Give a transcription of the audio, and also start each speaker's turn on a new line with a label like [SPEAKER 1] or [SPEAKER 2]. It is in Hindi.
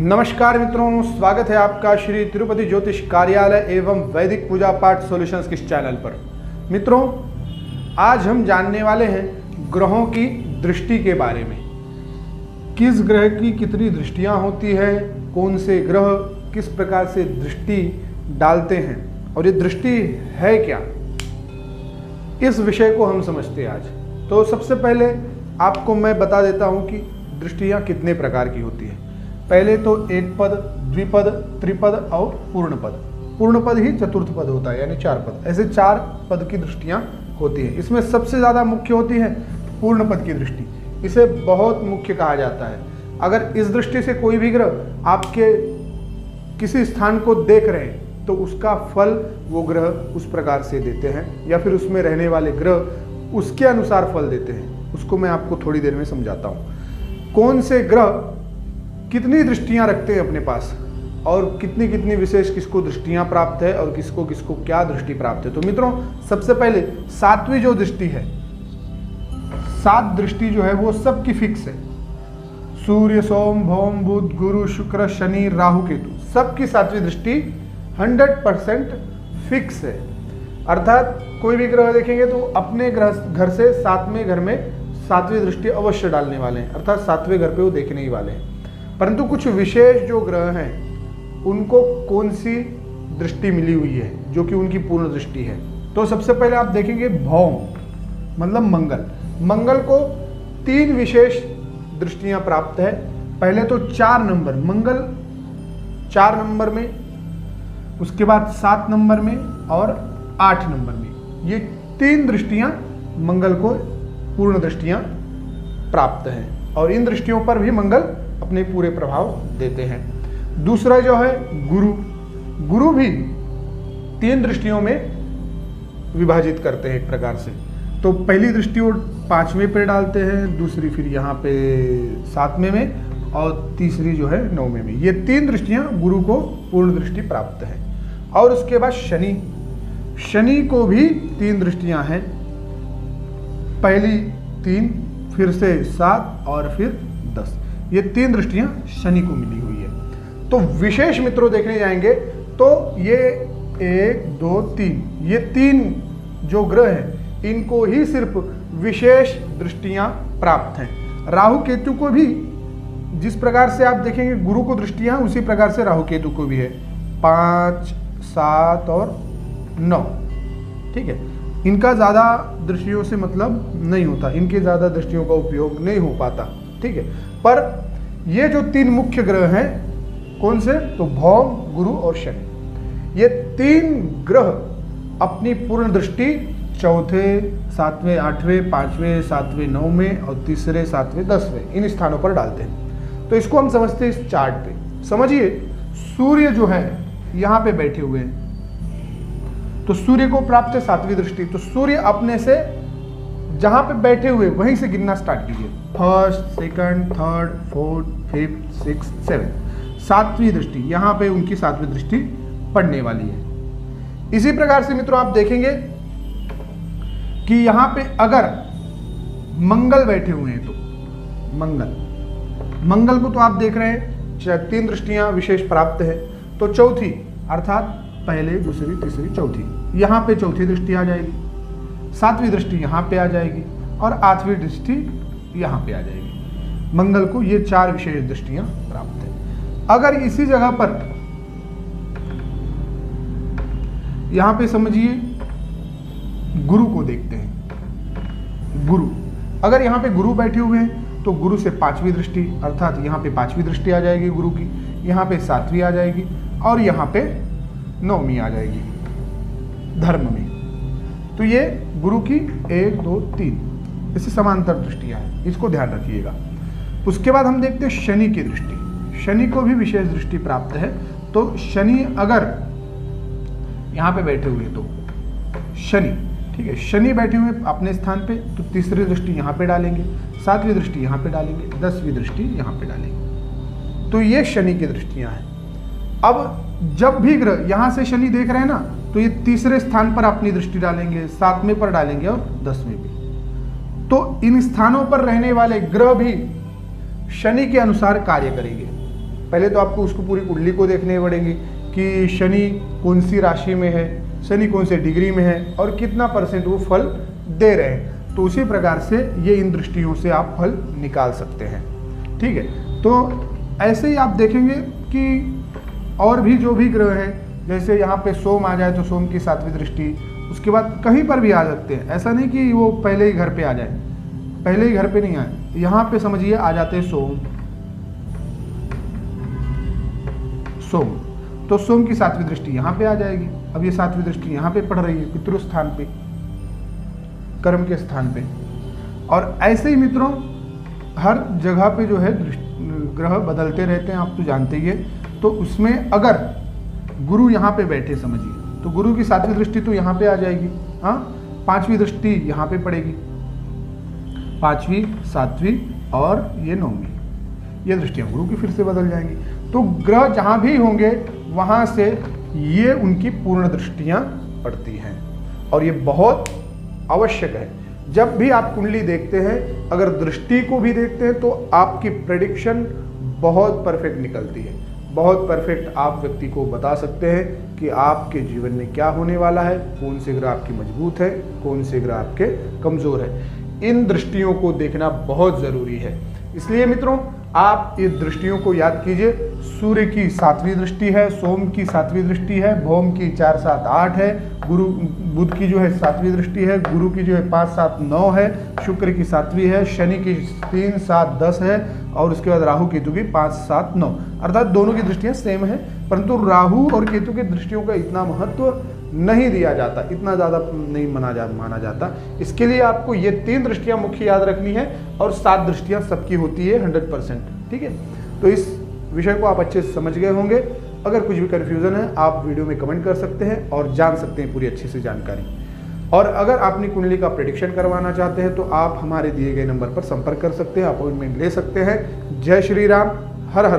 [SPEAKER 1] नमस्कार मित्रों, स्वागत है आपका श्री तिरुपति ज्योतिष कार्यालय एवं वैदिक पूजा पाठ सॉल्यूशंस के चैनल पर। मित्रों, आज हम जानने वाले हैं ग्रहों की दृष्टि के बारे में। किस ग्रह की कितनी दृष्टियां होती है, कौन से ग्रह किस प्रकार से दृष्टि डालते हैं और ये दृष्टि है क्या, इस विषय को हम समझते हैं आज। तो सबसे पहले आपको मैं बता देता हूं कि दृष्टियां कितने प्रकार की होती है। पहले तो एक पद, द्विपद, त्रिपद और पूर्ण पद। पूर्ण पद ही चतुर्थ पद होता है, यानी 4 पद। ऐसे 4 पद की दृष्टियां होती हैं। इसमें सबसे ज़्यादा मुख्य होती है पूर्ण पद की दृष्टि। इसे बहुत मुख्य कहा जाता है। अगर इस दृष्टि से कोई भी ग्रह आपके किसी स्थान को देख रहे हैं तो उसका फल वो ग्रह उस प्रकार से देते हैं, या फिर उसमें रहने वाले ग्रह उसके अनुसार फल देते हैं। उसको मैं आपको थोड़ी देर में समझाता हूँ। कौन से ग्रह कितनी दृष्टियां रखते हैं अपने पास और कितनी कितनी विशेष किसको दृष्टियां प्राप्त है और किसको किसको क्या दृष्टि प्राप्त है। तो मित्रों, सबसे पहले 7वीं जो दृष्टि है, 7 दृष्टि जो है वो सबकी फिक्स है। सूर्य, सोम, भौम, बुध, गुरु, शुक्र, शनि, राहु, केतु, सबकी 7वीं दृष्टि 100% फिक्स है। अर्थात कोई भी ग्रह देखेंगे तो अपने घर से 7वें घर में 7वीं दृष्टि अवश्य डालने वाले हैं, अर्थात 7वें घर पे वो देखने ही वाले हैं। परंतु कुछ विशेष जो ग्रह हैं उनको कौन सी दृष्टि मिली हुई है जो कि उनकी पूर्ण दृष्टि है। तो सबसे पहले आप देखेंगे भौम, मतलब मंगल। मंगल को 3 विशेष दृष्टियां प्राप्त है। पहले तो 4 नंबर, मंगल 4 नंबर में, उसके बाद 7 नंबर में और 8 नंबर में। ये 3 दृष्टियां मंगल को पूर्ण दृष्टियां प्राप्त हैं और इन दृष्टियों पर भी मंगल अपने पूरे प्रभाव देते हैं। दूसरा जो है गुरु, गुरु भी 3 दृष्टियों में विभाजित करते हैं एक प्रकार से। तो पहली दृष्टि वो 5वें पे डालते हैं, दूसरी फिर यहाँ पे 7वें में और तीसरी जो है 9वें में। ये 3 दृष्टियां गुरु को पूर्ण दृष्टि प्राप्त है। और उसके बाद शनि, शनि को भी 3 दृष्टियां हैं। पहली 3, फिर से 7 और फिर 10। ये 3 दृष्टियां शनि को मिली हुई है। तो विशेष मित्रों देखने जाएंगे तो ये 1, 2, 3, ये 3 जो ग्रह हैं इनको ही सिर्फ विशेष दृष्टियां प्राप्त हैं। राहु केतु को भी जिस प्रकार से आप देखेंगे गुरु को दृष्टियां, उसी प्रकार से राहु केतु को भी है। 5, 7 और 9, ठीक है। इनका ज़्यादा दृष्टियों से मतलब नहीं होता, इनके ज़्यादा दृष्टियों का उपयोग नहीं हो पाता, ठीक है। पर ये जो 3 मुख्य ग्रह हैं, कौन से, तो भौम, गुरु और शनि, ये 3 ग्रह अपनी पूर्ण दृष्टि 4th, 7वें, 8वें, 5वें, 7वें, 9वें और तीसरे, 7वें, 10वें इन स्थानों पर डालते हैं। तो इसको हम समझते हैं इस चार्ट पे। समझिए, सूर्य जो है यहाँ पे बैठे हुए हैं, तो सूर्य को प्राप्त है 7वीं दृष्टि। तो सूर्य अपने से जहां पे बैठे हुए वहीं से गिनना स्टार्ट कीजिए। 1st, 2nd, 3rd, 4th, 5th, 6th, 7th, 7वीं दृष्टि, यहाँ पे उनकी 7वीं दृष्टि पड़ने वाली है। इसी प्रकार से मित्रों आप देखेंगे कि यहाँ पे अगर मंगल बैठे हुए हैं तो मंगल को तो आप देख रहे हैं 3 दृष्टियां विशेष प्राप्त है। तो चौथी, अर्थात पहले, दूसरी, तीसरी, चौथी, यहाँ पे 4थी दृष्टि आ जाएगी, 7वीं दृष्टि यहाँ पे आ जाएगी और 8वीं दृष्टि यहाँ पे आ जाएगी। मंगल को ये 4 विशेष दृष्टियां प्राप्त है। अगर इसी जगह पर यहाँ पे समझिए गुरु को देखते हैं। गुरु, अगर यहाँ पे गुरु बैठे हुए हैं तो गुरु से 5वीं दृष्टि, अर्थात यहाँ पे 5वीं दृष्टि आ जाएगी गुरु की, यहाँ पे 7वीं आ जाएगी और यहाँ पे 9वीं आ जाएगी धर्म में। तो ये गुरु की 1, 2, 3 इससे समांतर दृष्टियां हैं, इसको ध्यान रखिएगा। उसके बाद हम देखते हैं शनि की दृष्टि। शनि को भी विशेष दृष्टि प्राप्त है। तो शनि अगर यहाँ पे बैठे हुए तो शनि, ठीक है, शनि बैठे हुए अपने स्थान पे तो तीसरी दृष्टि यहाँ पे डालेंगे, 7वीं दृष्टि यहाँ पे डालेंगे, 10वीं दृष्टि यहाँ पे डालेंगे। तो ये शनि की दृष्टियां हैं। अब जब भी ग्रह यहाँ से शनि देख रहे हैं ना, तो ये तीसरे स्थान पर अपनी दृष्टि डालेंगे, 7वें पर डालेंगे और 10वें भी। तो इन स्थानों पर रहने वाले ग्रह भी शनि के अनुसार कार्य करेंगे। पहले तो आपको उसको पूरी कुंडली को देखने पड़ेंगी कि शनि कौन सी राशि में है, शनि कौन से डिग्री में है और कितना % वो फल दे रहे हैं। तो उसी प्रकार से ये इन दृष्टियों से आप फल निकाल सकते हैं। ठीक है, तो ऐसे ही आप देखेंगे कि और भी जो भी ग्रह हैं, जैसे यहाँ पे सोम आ जाए तो सोम की 7वीं दृष्टि, उसके बाद कहीं पर भी आ सकते हैं। ऐसा नहीं कि वो पहले ही घर पे आ जाए, पहले ही घर पे नहीं आए, यहाँ पे समझिए आ जाते हैं सोम, तो सोम की 7वीं दृष्टि यहाँ पे आ जाएगी। अब ये 7वीं दृष्टि यहाँ पे पड़ रही है पितृ स्थान पे, कर्म के स्थान पे। और ऐसे ही मित्रों हर जगह पे जो है ग्रह बदलते रहते हैं, आप तो जानते ही है। तो उसमें अगर गुरु यहाँ पे बैठे समझिए, तो गुरु की 7वीं दृष्टि तो यहाँ पे आ जाएगी। हाँ, 5वीं दृष्टि यहाँ पे पड़ेगी, 5वीं, 7वीं और ये 9वीं, ये दृष्टियाँ गुरु की फिर से बदल जाएंगी। तो ग्रह जहाँ भी होंगे वहाँ से ये उनकी पूर्ण दृष्टियाँ पड़ती हैं और ये बहुत आवश्यक है। जब भी आप कुंडली देखते हैं, अगर दृष्टि को भी देखते हैं तो आपकी प्रेडिक्शन बहुत परफेक्ट निकलती है, बहुत परफेक्ट आप व्यक्ति को बता सकते हैं कि आपके जीवन में क्या होने वाला है, कौन से ग्रह आपकी मजबूत है, कौन से ग्रह आपके कमज़ोर है। इन दृष्टियों को देखना बहुत ज़रूरी है। इसलिए मित्रों आप ये दृष्टियों को याद कीजिए। सूर्य की 7वीं दृष्टि है, सोम की 7वीं दृष्टि है, भौम की 4, 7, 8 है, गुरु बुध की जो है 7वीं दृष्टि है, गुरु की जो है 5, 7, 9 है, शुक्र की 7वीं है, शनि की 3, 7, 10 है और उसके बाद राहु केतु की 5, 7, 9। अर्थात दोनों की दृष्टियां सेम है, परंतु राहु और केतु की दृष्टियों का इतना महत्व नहीं दिया जाता, इतना ज़्यादा नहीं माना जाता। इसके लिए आपको ये 3 दृष्टियां मुख्य याद रखनी है और 7 दृष्टियां सबकी होती है 100%। ठीक है, तो इस विषय को आप अच्छे से समझ गए होंगे। अगर कुछ भी कन्फ्यूज़न है आप वीडियो में कमेंट कर सकते हैं और जान सकते हैं पूरी अच्छी से जानकारी। और अगर आपने कुंडली का प्रेडिक्शन करवाना चाहते हैं तो आप हमारे दिए गए नंबर पर संपर्क कर सकते हैं, अपॉइंटमेंट ले सकते हैं। जय श्री राम, हर हर